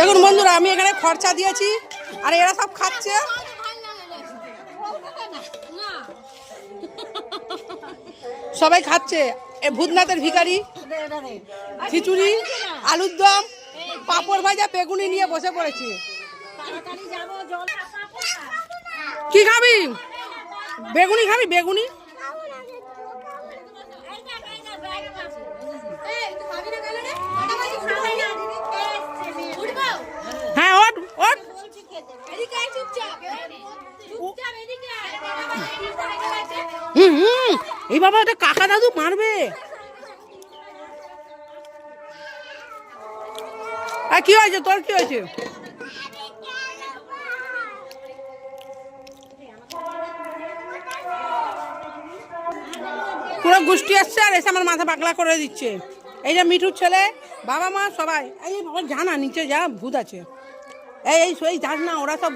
দেখুন বন্ধুরা, আমি এখানে খরচা দিয়েছি আর এরা সব খাচ্ছে। সবাই খাচ্ছে। এ ভূতনাথের ভিখারি খিচুড়ি, আলুর দম, পাঁপড় ভাজা, বেগুনি নিয়ে বসে পড়েছি। কি খাবি? বেগুনি খাবি? বেগুনি হ্যাঁ, ওঠ ওঠ। এই বাবা, এটা কাকা দাদু মারবে। আর কি হয়েছে তোর? কি হয়েছে? পুরো গোষ্ঠী আসছে আর এসে আমার মাথা পাগলা করে দিচ্ছে। এই যে মিঠুর ছেলে, বাবা মা সবাই। এই বাবা জানা নিচে যা, ভূত আছে। এই যাস না, ওরা সব